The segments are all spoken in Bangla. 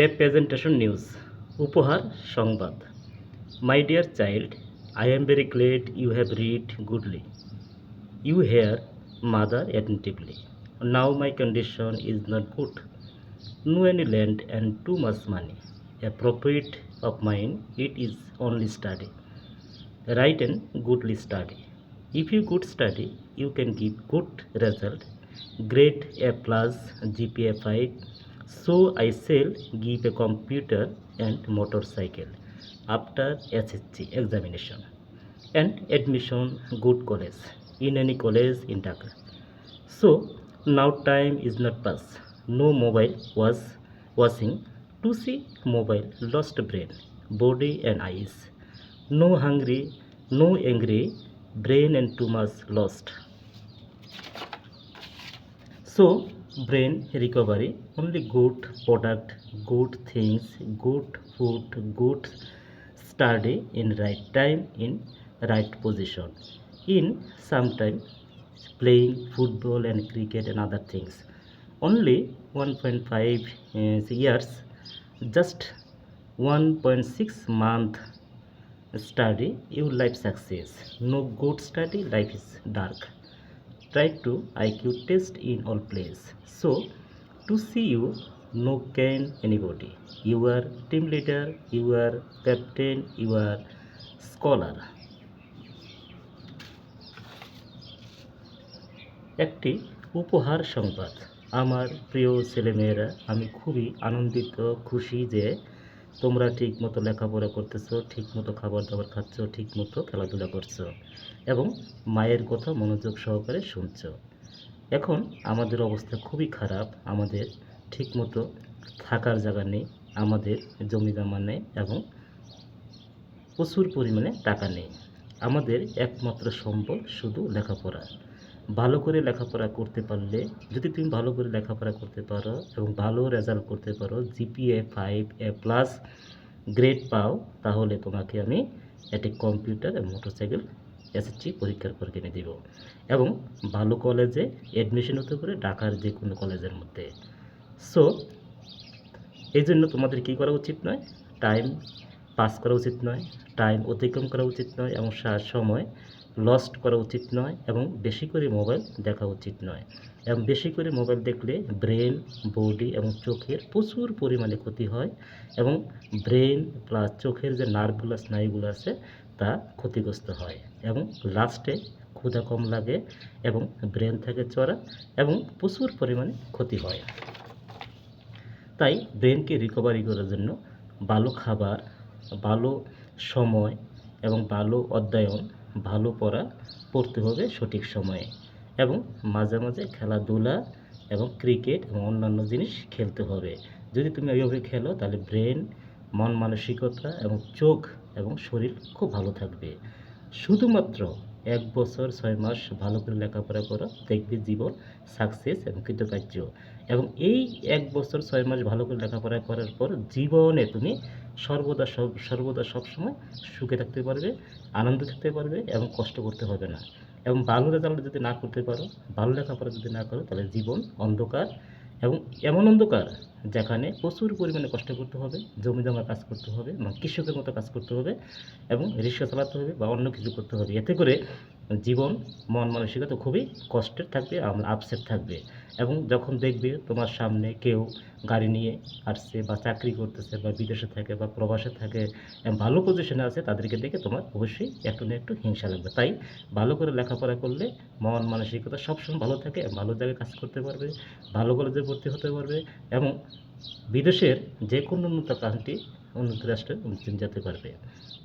A presentation news. উপহার সংবাদ. My dear child, I am very glad you have read goodly. You hear mother attentively. Now my condition is not good. No any land and too much money. A profit of mine, it is only study. Write and goodly study. If you good study, you can give good result. Grade A plus, GPA 5. So I shall give a computer and motorcycle after SSC examination and admission good college in any college in Dhaka. So now time is not pass. No mobile was watching to see mobile lost brain, body and eyes. No hungry, no angry, brain and too much lost. So brain recovery, only good product, good things, good food, good study in right time, in right position, in sometime playing football and cricket and other things. Only 1.5 years, just 1.6 month study, your life success. No good study, life is dark. Try to IQ test in all place. So to see you, no can anybody. You are team leader, you are captain, you are scholar. একটি উপহার সংবাদ। আমার প্রিয় ছেলেমেয়েরা, আমি খুবই আনন্দিত, খুশি যে তোমরা ঠিকমতো লেখাপড়া করতেছো, ঠিকমতো খাবার দাবার খাচ্ছ, ঠিকমতো খেলাধুলা করছো এবং মায়ের কথা মনোযোগ সহকারে শুনছো। এখন আমাদের অবস্থা খুবই খারাপ, আমাদের ঠিকমতো থাকার জায়গা নেই, আমাদের জমি জমা নেই এবং প্রচুর পরিমাণে টাকা নেই। আমাদের একমাত্র সম্বল শুধু লেখাপড়া। ভালো করে লেখাপড়া করতে পারলে, যদি তুমি ভালো করে লেখাপড়া করতে পারো এবং ভালো রেজাল্ট করতে পারো, জিপিএ 5 A প্লাস গ্রেড পাও, তাহলে তোমাকে আমি একটি কম্পিউটার এবং মোটরসাইকেল এসএসসি পরীক্ষার পর কিনে দিব এবং ভালো কলেজে অ্যাডমিশন হতে পারে, ঢাকার যে কোনো কলেজের মধ্যে। সো এই জন্য তোমাদের কী করা উচিত নয়, টাইম পাস করা উচিত নয়, টাইম অতিক্রম করা উচিত নয় এবং সময় লস্ট করা উচিত নয় এবং বেশি করে মোবাইল দেখা উচিত নয়। এবং বেশি করে মোবাইল দেখলে ব্রেন, বডি এবং চোখের প্রচুর পরিমাণে ক্ষতি হয় এবং ব্রেন প্লাস চোখের যে নার্ভগুলো, স্নায়ুগুলো আছে, তা ক্ষতিগ্রস্ত হয় এবং লাস্টে ক্ষুধা কম লাগে এবং ব্রেন থাকে চড়া এবং প্রচুর পরিমাণে ক্ষতি হয়। তাই ব্রেনকে রিকভারি করার জন্য ভালো খাবার, ভালো সময় এবং ভালো অধ্যয়ন, ভালো পড়া পড়তে হবে সঠিক সময়ে এবং মাঝে মাঝে খেলাধুলা এবং ক্রিকেট এবং অন্যান্য জিনিস খেলতে হবে। যদি তুমি ওইভাবে খেলো তাহলে ব্রেন, মন মানসিকতা এবং চোখ এবং শরীর খুব ভালো থাকবে। শুধুমাত্র 1 বছর 6 মাস ভালো করে লেখাপড়া করো, দেখবে জীবন সাকসেস এবং কৃতকার্য। এবং এই 1 বছর 6 মাস ভালো করে লেখাপড়া করার পর জীবনে তুমি সর্বদা সবসময় সুখে থাকতে পারবে, আনন্দ থাকতে পারবে এবং কষ্ট করতে হবে না। এবং ভালো রেজাল্ট যদি না করতে পারো, ভালো লেখাপড়া যদি না করো, তাহলে জীবন অন্ধকার এবং এমন অন্ধকার যেখানে প্রচুর পরিমাণে কষ্ট করতে হবে, জমি জমার কাজ করতে হবে, কৃষকের মতো কাজ করতে হবে এবং রিক্সা চালাতে হবে বা অন্য কিছু করতে হবে। এতে করে জীবন, মন মানসিকতা খুবই কষ্টের থাকবে, আপসেট থাকবে। এবং যখন দেখবে তোমার সামনে কেউ গাড়ি নিয়ে আসছে বা চাকরি করতেছে বা বিদেশে থাকে বা প্রবাসে থাকে, ভালো পজিশনে আছে, তাদেরকে দেখে তোমার অবশ্যই একটু না একটু হিংসা লাগবে। তাই ভালো করে লেখাপড়া করলে মন মানসিকতা সবসময় ভালো থাকে, ভালো জায়গায় কাজ করতে পারবে, ভালো কলেজে ভর্তি হতে পারবে এবং বিদেশের যে কোনো উন্নত কান্ট্রি, উন্নত রাষ্ট্রে যেতে পারবে।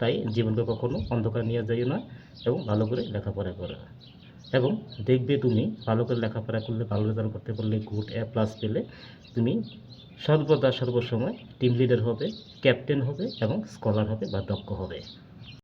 তাই জীবনকে কখনো অন্ধকার নিয়ে যাইও না এবং ভালো করে লেখাপড়া করো এবং দেখবে তুমি ভালো করে লেখাপড়া করলে, ভালো রেজাল্ট করতে পারলে, গুড A প্লাস পেলে তুমি সর্বদা সর্বসময় টিম লিডার হবে, ক্যাপ্টেন হবে এবং স্কলার হবে বা দক্ষ হবে।